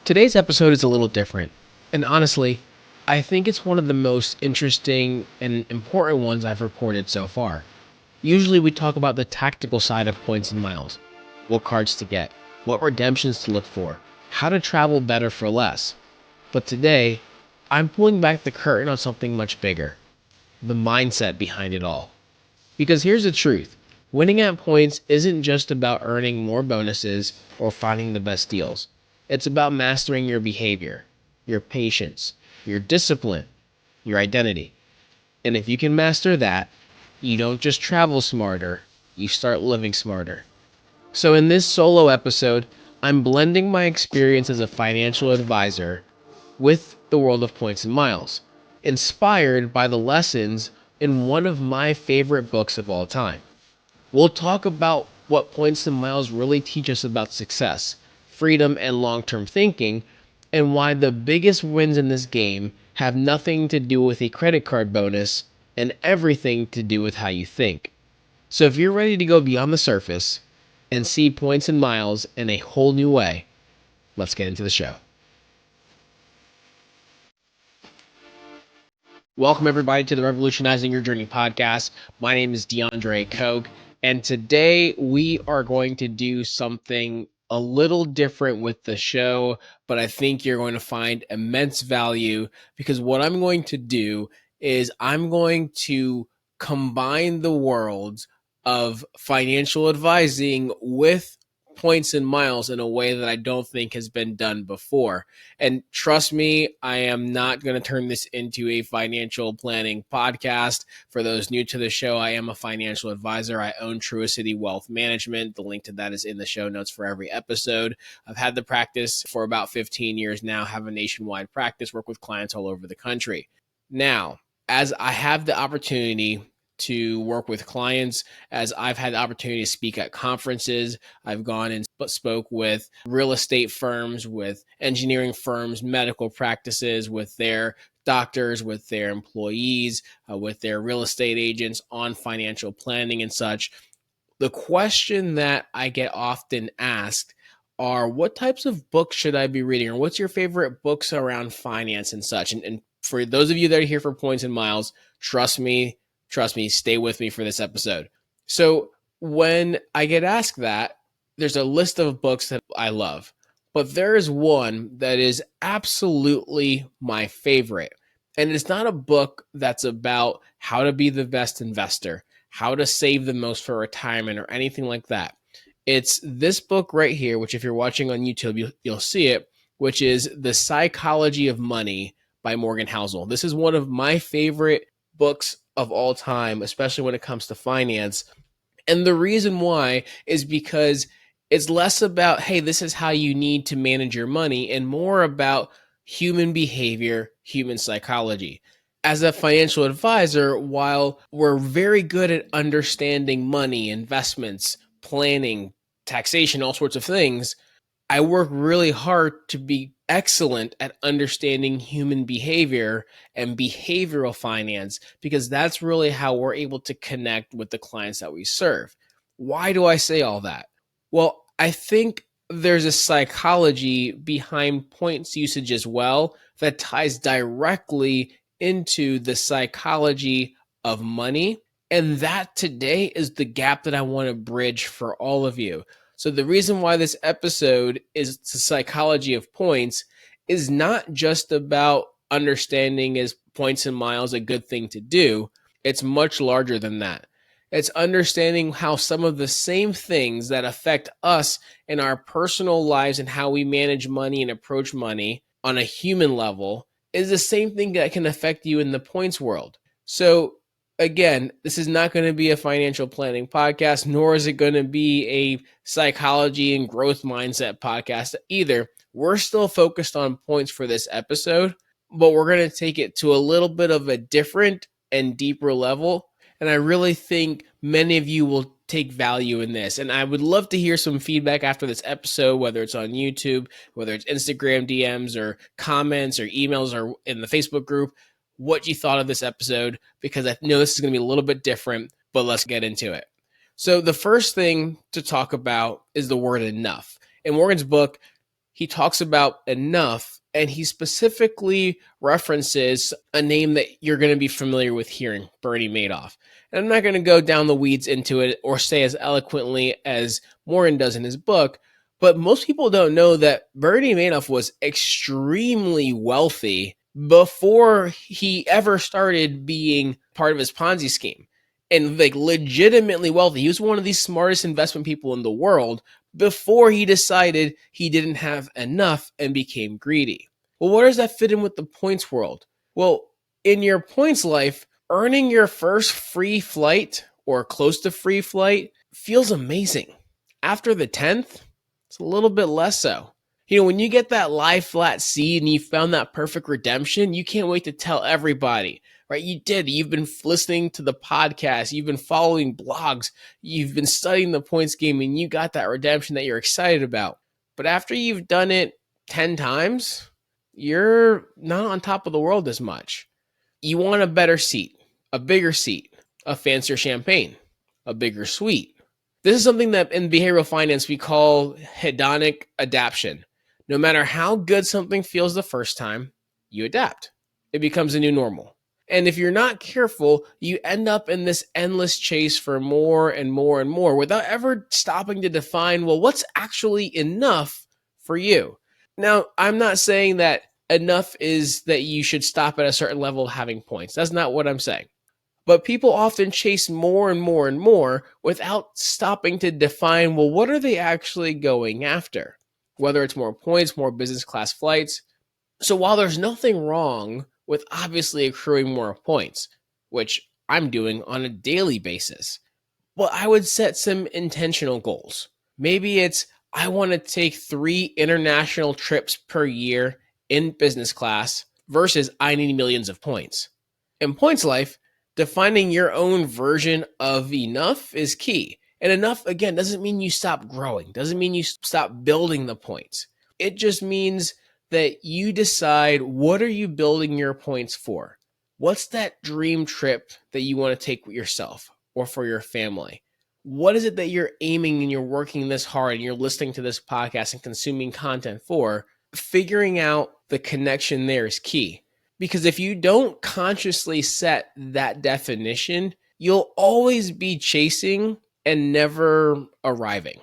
Today's episode is a little different, and honestly, I think it's one of the most interesting and important ones I've reported so far. Usually, we talk about the tactical side of points and miles, what cards to get, what redemptions to look for, how to travel better for less. But today, I'm pulling back the curtain on something much bigger, the mindset behind it all. Because here's the truth, winning at points isn't just about earning more bonuses or finding the best deals. It's about mastering your behavior, your patience, your discipline, your identity. And if you can master that, you don't just travel smarter, you start living smarter. So in this solo episode, I'm blending my experience as a financial advisor with the world of points and miles, inspired by the lessons in one of my favorite books of all time. We'll talk about what points and miles really teach us about success, freedom, and long term thinking, and why the biggest wins in this game have nothing to do with a credit card bonus and everything to do with how you think. So if you're ready to go beyond the surface and see points and miles in a whole new way, let's get into the show. Welcome, everybody, to the Revolutionizing Your Journey podcast. My name is DeAndre Coke, and today we are going to do something a little different with the show, but I think you're going to find immense value because what I'm going to do is I'm going to combine the worlds of financial advising with points and miles in a way that I don't think has been done before. And trust me, I am not going to turn this into a financial planning podcast. For those new to the show, I am a financial advisor. I own Truicity Wealth Management. The link to that is in the show notes for every episode. I've had the practice for about 15 years now, have a nationwide practice, work with clients all over the country. Now, as I have the opportunity to work with clients, as I've had the opportunity to speak at conferences. I've gone and spoke with real estate firms, with engineering firms, medical practices, with their doctors, with their employees, with their real estate agents on financial planning and such. The question that I get often asked are, what types of books should I be reading? Or what's your favorite books around finance and such? And for those of you that are here for points and miles, trust me, stay with me for this episode. So when I get asked that, there's a list of books that I love, but there is one that is absolutely my favorite. And it's not a book that's about how to be the best investor, how to save the most for retirement, or anything like that. It's this book right here, which if you're watching on YouTube, you'll see it, which is The Psychology of Money by Morgan Housel. This is one of my favorite books of all time, especially when it comes to finance. And the reason why is because it's less about, hey, this is how you need to manage your money, and more about human behavior, human psychology. As a financial advisor, while we're very good at understanding money, investments, planning, taxation, all sorts of things, I work really hard to be excellent at understanding human behavior and behavioral finance because that's really how we're able to connect with the clients that we serve. Why do I say all that? Well, I think there's a psychology behind points usage as well that ties directly into the psychology of money. And that today is the gap that I want to bridge for all of you. So the reason why this episode is the psychology of points is not just about understanding is points and miles a good thing to do. It's much larger than that. It's understanding how some of the same things that affect us in our personal lives and how we manage money and approach money on a human level is the same thing that can affect you in the points world. So again, this is not going to be a financial planning podcast, nor is it going to be a psychology and growth mindset podcast either. We're still focused on points for this episode, but we're going to take it to a little bit of a different and deeper level. And I really think many of you will take value in this. And I would love to hear some feedback after this episode, whether it's on YouTube, whether it's Instagram DMs or comments or emails or in the Facebook group, what you thought of this episode, because I know this is going to be a little bit different, but let's get into it. So the first thing to talk about is the word enough. In Morgan's book, he talks about enough, and he specifically references a name that you're going to be familiar with hearing, Bernie Madoff. And I'm not going to go down the weeds into it or say as eloquently as Warren does in his book, but most people don't know that Bernie Madoff was extremely wealthy before he ever started being part of his Ponzi scheme. And like legitimately wealthy. He was one of the smartest investment people in the world before he decided he didn't have enough and became greedy. Well, where does that fit in with the points world? Well, in your points life, earning your first free flight or close to free flight feels amazing. After the 10th, it's a little bit less so. When you get that lie flat seed and you found that perfect redemption, you can't wait to tell everybody, right? You did. You've been listening to the podcast. You've been following blogs. You've been studying the points game and you got that redemption that you're excited about. But after you've done it 10 times, you're not on top of the world as much. You want a better seat, a bigger seat, a fancier champagne, a bigger suite. This is something that in behavioral finance we call hedonic adaptation. No matter how good something feels the first time, you adapt. It becomes a new normal. And if you're not careful, you end up in this endless chase for more and more and more without ever stopping to define, well, what's actually enough for you? Now, I'm not saying that enough is that you should stop at a certain level of having points. That's not what I'm saying. But people often chase more and more and more without stopping to define, well, what are they actually going after? Whether it's more points, more business class flights. So while there's nothing wrong with obviously accruing more points, which I'm doing on a daily basis, well, I would set some intentional goals. Maybe it's, I want to take 3 international trips per year in business class versus I need millions of points. In points life, defining your own version of enough is key. And enough, again, doesn't mean you stop growing, doesn't mean you stop building the points. It just means that you decide, what are you building your points for? What's that dream trip that you want to take with yourself or for your family? What is it that you're aiming and you're working this hard and you're listening to this podcast and consuming content for? Figuring out the connection there is key. Because if you don't consciously set that definition, you'll always be chasing and never arriving.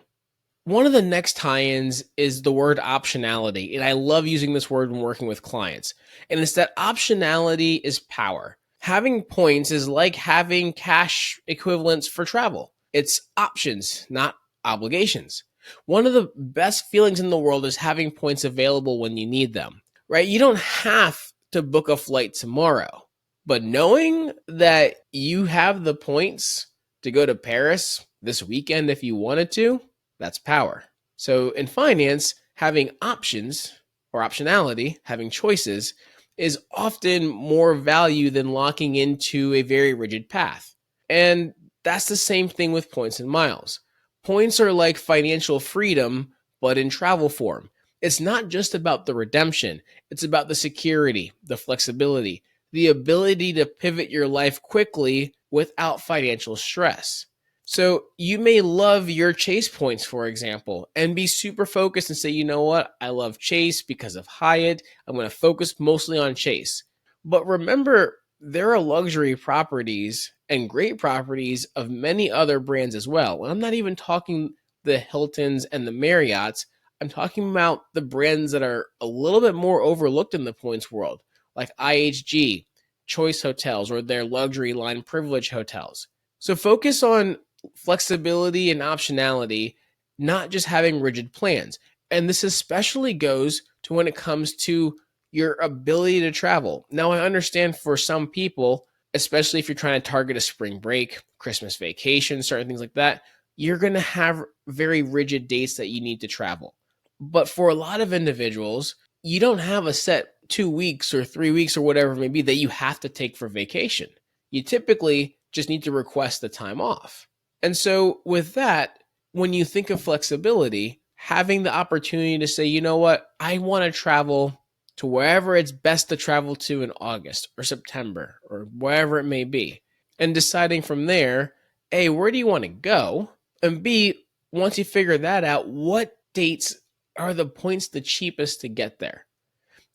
One of the next tie-ins is the word optionality. And I love using this word when working with clients. And it's that optionality is power. Having points is like having cash equivalents for travel. It's options, not obligations. One of the best feelings in the world is having points available when you need them, right? You don't have to book a flight tomorrow, but knowing that you have the points to go to Paris this weekend if you wanted to, that's power. So in finance, having options or optionality, having choices, is often more value than locking into a very rigid path. And that's the same thing with points and miles. Points are like financial freedom, but in travel form. It's not just about the redemption. It's about the security, the flexibility, the ability to pivot your life quickly without financial stress. So you may love your Chase points, for example, and be super focused and say, you know what? I love Chase because of Hyatt. I'm going to focus mostly on Chase. But remember, there are luxury properties and great properties of many other brands as well. And I'm not even talking the Hiltons and the Marriotts. I'm talking about the brands that are a little bit more overlooked in the points world, like IHG, Choice Hotels, or their luxury line Privilege Hotels. So focus on flexibility and optionality, not just having rigid plans. And this especially goes to when it comes to your ability to travel. Now, I understand for some people, especially if you're trying to target a spring break, Christmas vacation, certain things like that, you're going to have very rigid dates that you need to travel. But for a lot of individuals, you don't have a set 2 weeks or 3 weeks or whatever it may be that you have to take for vacation. You typically just need to request the time off. And so with that, when you think of flexibility, having the opportunity to say, you know what, I want to travel to wherever it's best to travel to in August or September or wherever it may be, and deciding from there, A, where do you want to go? And B, once you figure that out, what dates are the points the cheapest to get there?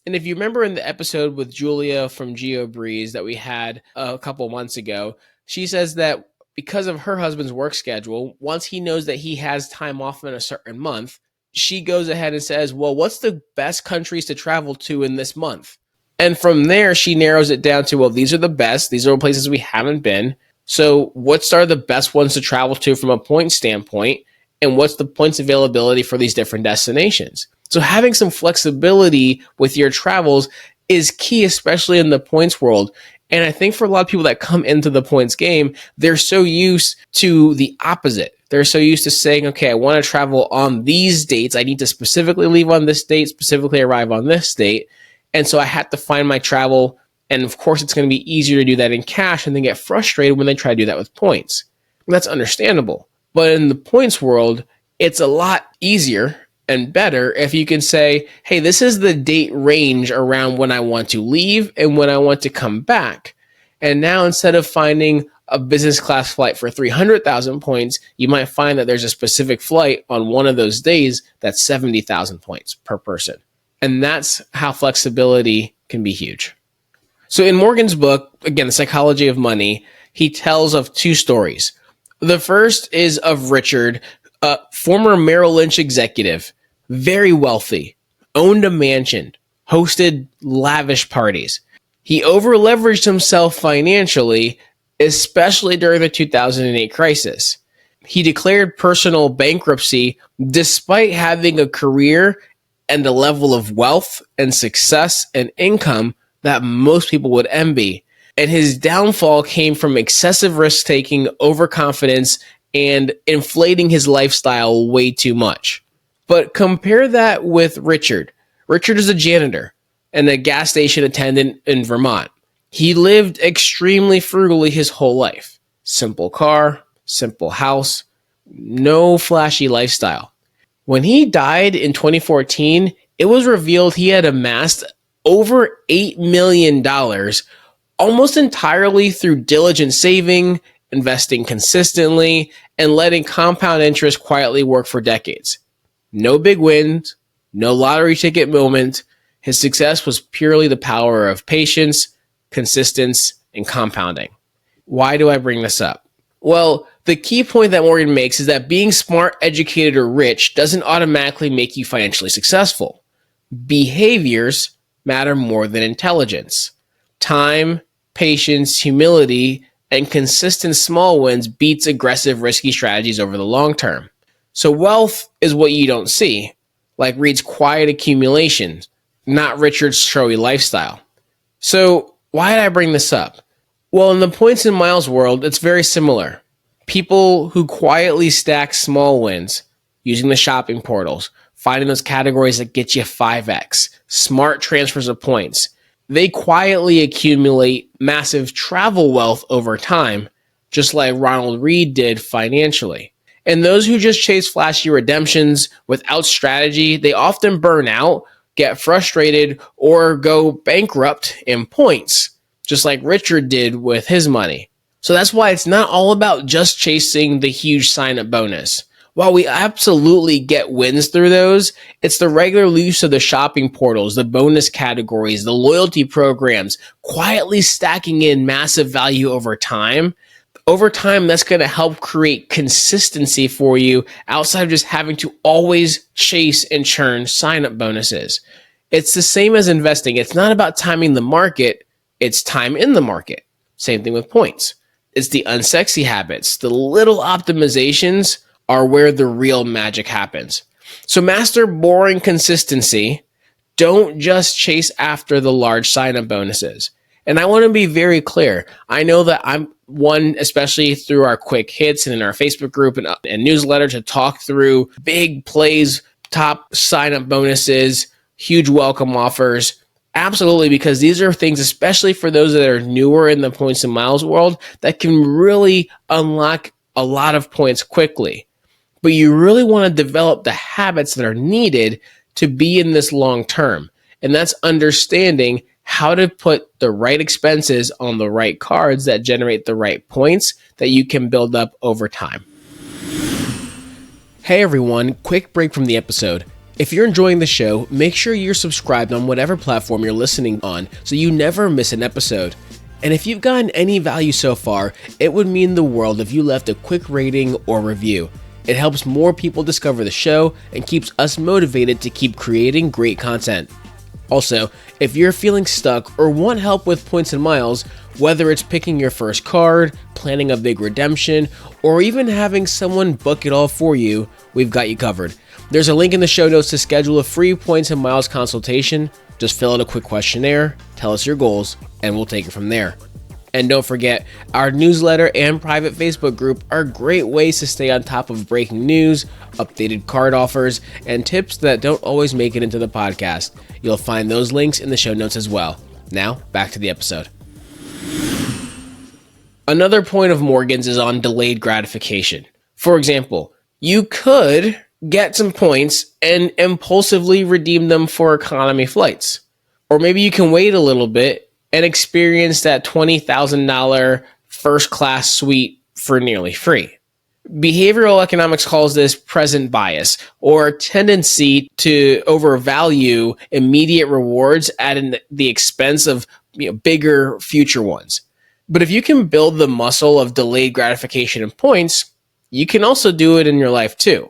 And if you remember in the episode with Julia from GeoBreeze that we had a couple months ago, she says that because of her husband's work schedule, once he knows that he has time off in a certain month, she goes ahead and says, well, what's the best countries to travel to in this month? And from there, she narrows it down to, well, these are the best. These are places we haven't been. So what's are the best ones to travel to from a point standpoint? And what's the points availability for these different destinations? So having some flexibility with your travels is key, especially in the points world. And I think for a lot of people that come into the points game, they're so used to the opposite. They're so used to saying, okay, I want to travel on these dates. I need to specifically leave on this date, specifically arrive on this date. And so I have to find my travel. And of course, it's going to be easier to do that in cash and then get frustrated when they try to do that with points. That's understandable. But in the points world, it's a lot easier and better if you can say, hey, this is the date range around when I want to leave and when I want to come back. And now instead of finding a business class flight for 300,000 points, you might find that there's a specific flight on one of those days that's 70,000 points per person. And that's how flexibility can be huge. So in Morgan's book, again, The Psychology of Money, he tells of two stories. The first is of Richard, a former Merrill Lynch executive, very wealthy, owned a mansion, hosted lavish parties. He over-leveraged himself financially, especially during the 2008 crisis. He declared personal bankruptcy despite having a career and a level of wealth and success and income that most people would envy. And his downfall came from excessive risk-taking, overconfidence, and inflating his lifestyle way too much. But compare that with Richard. Richard is a janitor and a gas station attendant in Vermont. He lived extremely frugally his whole life. Simple car, simple house, no flashy lifestyle. When he died in 2014, it was revealed he had amassed over $8 million almost entirely through diligent saving, investing consistently, and letting compound interest quietly work for decades. No big wins, no lottery ticket moment. His success was purely the power of patience, consistency, and compounding. Why do I bring this up? Well, the key point that Morgan makes is that being smart, educated, or rich doesn't automatically make you financially successful. Behaviors matter more than intelligence. Time, patience, humility, and consistent small wins beats aggressive, risky strategies over the long term. So wealth is what you don't see, like Reed's quiet accumulation, not Richard's showy lifestyle. So why did I bring this up? Well, in the points and miles world, it's very similar. People who quietly stack small wins using the shopping portals, finding those categories that get you 5x, smart transfers of points. They quietly accumulate massive travel wealth over time, just like Ronald Reed did financially. And those who just chase flashy redemptions without strategy, they often burn out, get frustrated, or go bankrupt in points, just like Richard did with his money. So that's why it's not all about just chasing the huge sign-up bonus. While we absolutely get wins through those, it's the regular use of the shopping portals, the bonus categories, the loyalty programs, quietly stacking in massive value over time. Over time, that's going to help create consistency for you outside of just having to always chase and churn sign-up bonuses. It's the same as investing. It's not about timing the market, it's time in the market. Same thing with points. It's the unsexy habits, the little optimizations are where the real magic happens. So master boring consistency. Don't just chase after the large sign-up bonuses. And I want to be very clear. I know that I'm one, especially through our quick hits and in our Facebook group and newsletter, to talk through big plays, top sign-up bonuses, huge welcome offers. Absolutely, because these are things, especially for those that are newer in the points and miles world, that can really unlock a lot of points quickly. But you really want to develop the habits that are needed to be in this long term. And that's understanding how to put the right expenses on the right cards that generate the right points that you can build up over time. Hey everyone, quick break from the episode. If you're enjoying the show, make sure you're subscribed on whatever platform you're listening on so you never miss an episode. And if you've gotten any value so far, it would mean the world if you left a quick rating or review. It helps more people discover the show and keeps us motivated to keep creating great content. Also, if you're feeling stuck or want help with points and miles, whether it's picking your first card, planning a big redemption, or even having someone book it all for you, we've got you covered. There's a link in the show notes to schedule a free points and miles consultation. Just fill out a quick questionnaire, tell us your goals, and we'll take it from there. And don't forget, our newsletter and private Facebook group are great ways to stay on top of breaking news, updated card offers, and tips that don't always make it into the podcast. You'll find those links in the show notes as well. Now, back to the episode. Another point of Morgan's is on delayed gratification. For example, you could get some points and impulsively redeem them for economy flights. Or maybe you can wait a little bit and experience that $20,000 first class suite for nearly free. Behavioral economics calls this present bias, or a tendency to overvalue immediate rewards at the expense of bigger future ones. But if you can build the muscle of delayed gratification and points, you can also do it in your life too.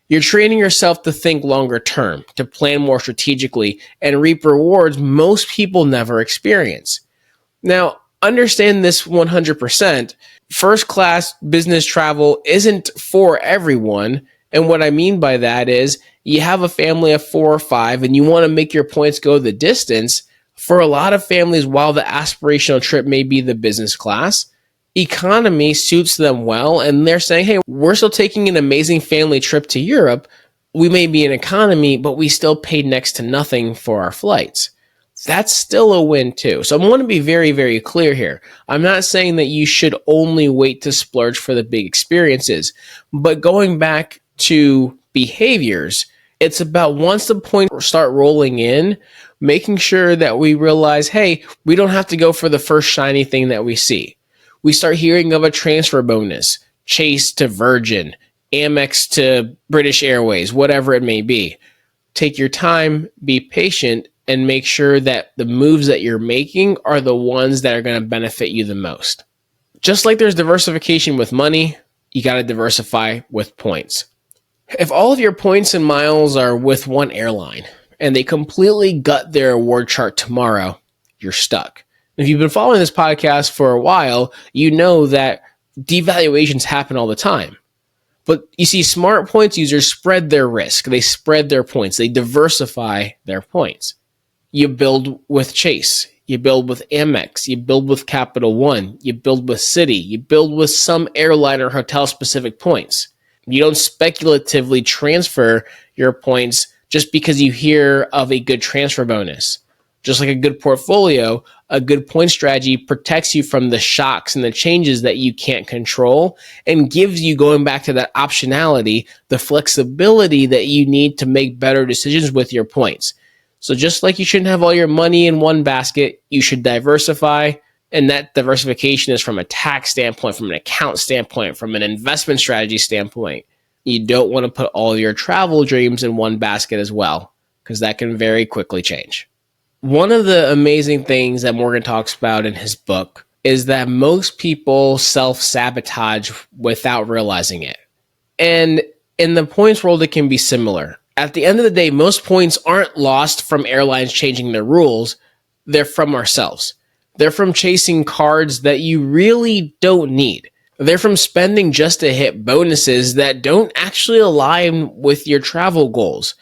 You're training yourself to think longer term, to plan more strategically, and reap rewards most people never experience. Now, understand this 100%. First class business travel isn't for everyone. And what I mean by that is you have a family of 4 or 5 and you want to make your points go the distance. For a lot of families, while the aspirational trip may be the business class, economy suits them well, and they're saying, hey, we're still taking an amazing family trip to Europe. We may be in economy, but we still paid next to nothing for our flights. That's still a win too. So I want to be very, very clear here. I'm not saying that you should only wait to splurge for the big experiences, but going back to behaviors, it's about once the points start rolling in, making sure that we realize, hey, we don't have to go for the first shiny thing that we see. We start hearing of a transfer bonus, Chase to Virgin, Amex to British Airways, whatever it may be. Take your time, be patient, and make sure that the moves that you're making are the ones that are going to benefit you the most. Just like there's diversification with money, you got to diversify with points. If all of your points and miles are with one airline and they completely gut their award chart tomorrow, you're stuck. If you've been following this podcast for a while, you know that devaluations happen all the time. But you see, smart points users spread their risk. They spread their points. They diversify their points. You build with Chase. You build with Amex. You build with Capital One. You build with Citi. You build with some airline or hotel-specific points. You don't speculatively transfer your points just because you hear of a good transfer bonus. Just like a good portfolio, a good point strategy protects you from the shocks and the changes that you can't control and gives you, going back to that optionality, the flexibility that you need to make better decisions with your points. So just like you shouldn't have all your money in one basket, you should diversify. And that diversification is from a tax standpoint, from an account standpoint, from an investment strategy standpoint. You don't want to put all your travel dreams in one basket as well, because that can very quickly change. One of the amazing things that Morgan talks about in his book is that most people self-sabotage without realizing it. And in the points world, it can be similar. At the end of the day, most points aren't lost from airlines changing their rules. They're from ourselves. They're from chasing cards that you really don't need. They're from spending just to hit bonuses that don't actually align with your travel goals.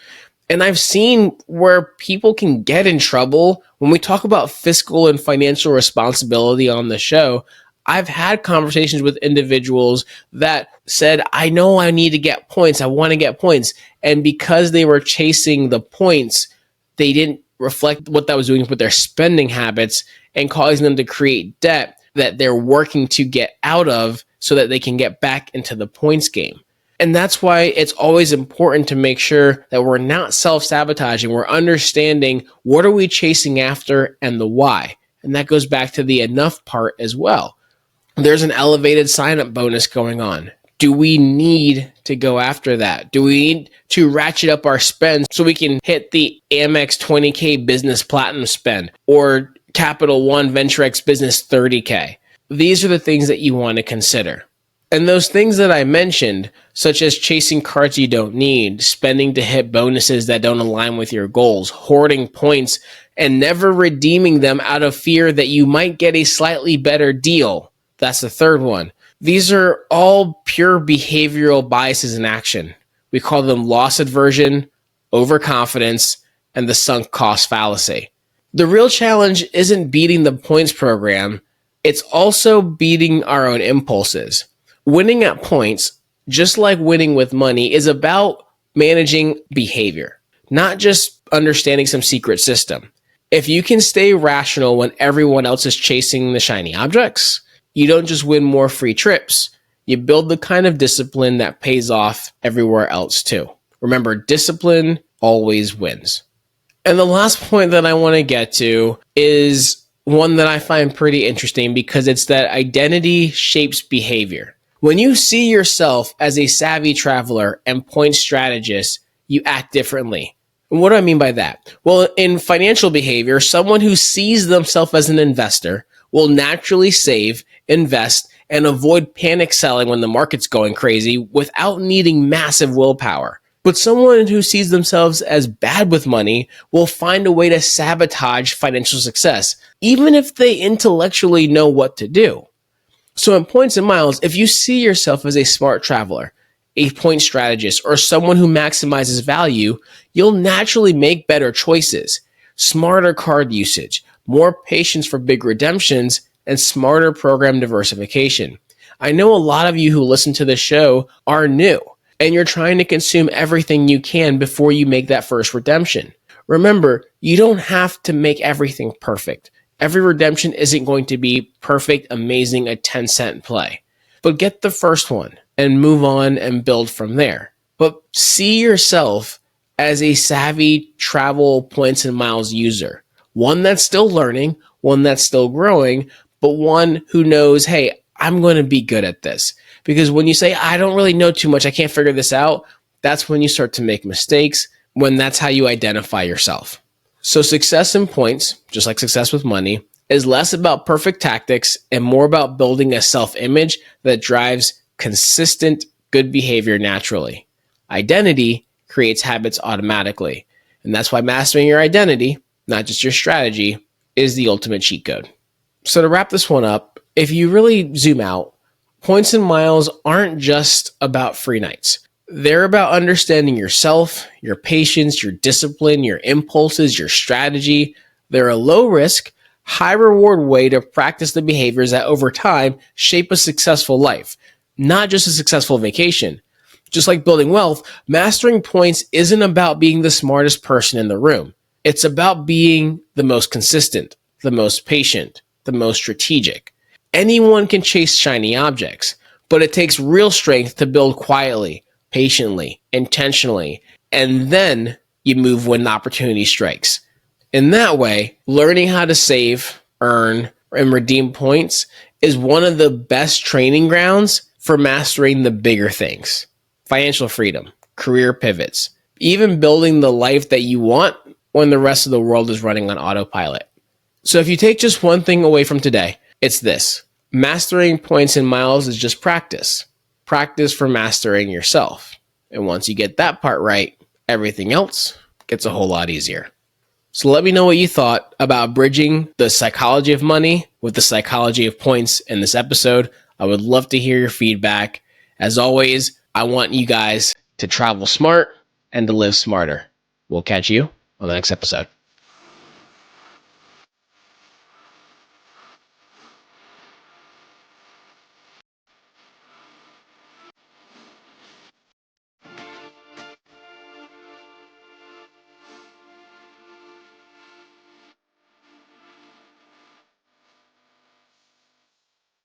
And I've seen where people can get in trouble when we talk about fiscal and financial responsibility on the show. I've had conversations with individuals that said, I know I need to get points. I want to get points. And because they were chasing the points, they didn't reflect what that was doing with their spending habits and causing them to create debt that they're working to get out of so that they can get back into the points game. And that's why it's always important to make sure that we're not self-sabotaging. We're understanding what are we chasing after and the why. And that goes back to the enough part as well. There's an elevated sign-up bonus going on. Do we need to go after that? Do we need to ratchet up our spend so we can hit the Amex 20K business platinum spend or Capital One Venture X business 30K? These are the things that you want to consider. And those things that I mentioned, such as chasing cards you don't need, spending to hit bonuses that don't align with your goals, hoarding points, and never redeeming them out of fear that you might get a slightly better deal. That's the third one. These are all pure behavioral biases in action. We call them loss aversion, overconfidence, and the sunk cost fallacy. The real challenge isn't beating the points program, it's also beating our own impulses. Winning at points, just like winning with money, is about managing behavior, not just understanding some secret system. If you can stay rational when everyone else is chasing the shiny objects, you don't just win more free trips, you build the kind of discipline that pays off everywhere else too. Remember, discipline always wins. And the last point that I want to get to is one that I find pretty interesting because it's that identity shapes behavior. When you see yourself as a savvy traveler and point strategist, you act differently. And what do I mean by that? Well, in financial behavior, someone who sees themselves as an investor will naturally save, invest, and avoid panic selling when the market's going crazy without needing massive willpower. But someone who sees themselves as bad with money will find a way to sabotage financial success, even if they intellectually know what to do. So in points and miles, if you see yourself as a smart traveler, a point strategist, or someone who maximizes value, you'll naturally make better choices, smarter card usage, more patience for big redemptions, and smarter program diversification. I know a lot of you who listen to this show are new, and you're trying to consume everything you can before you make that first redemption. Remember, you don't have to make everything perfect. Every redemption isn't going to be perfect, amazing, a 10-cent play. But get the first one and move on and build from there. But see yourself as a savvy travel points and miles user. One that's still learning, one that's still growing, but one who knows, hey, I'm going to be good at this. Because when you say, I don't really know too much, I can't figure this out, that's when you start to make mistakes, when that's how you identify yourself. So success in points, just like success with money, is less about perfect tactics and more about building a self-image that drives consistent good behavior naturally. Identity creates habits automatically. And that's why mastering your identity, not just your strategy, is the ultimate cheat code. So to wrap this one up, if you really zoom out, points and miles aren't just about free nights. They're about understanding yourself, your patience, your discipline, your impulses, your strategy. They're a low risk, high reward way to practice the behaviors that over time shape a successful life, not just a successful vacation. Just like building wealth, mastering points isn't about being the smartest person in the room. It's about being the most consistent, the most patient, the most strategic. Anyone can chase shiny objects, but it takes real strength to build quietly, patiently, intentionally, and then you move when the opportunity strikes. In that way, learning how to save, earn, and redeem points is one of the best training grounds for mastering the bigger things. Financial freedom, career pivots, even building the life that you want when the rest of the world is running on autopilot. So if you take just one thing away from today, it's this. Mastering points and miles is just practice. Practice for mastering yourself. And once you get that part right, everything else gets a whole lot easier. So let me know what you thought about bridging the psychology of money with the psychology of points in this episode. I would love to hear your feedback. As always, I want you guys to travel smart and to live smarter. We'll catch you on the next episode.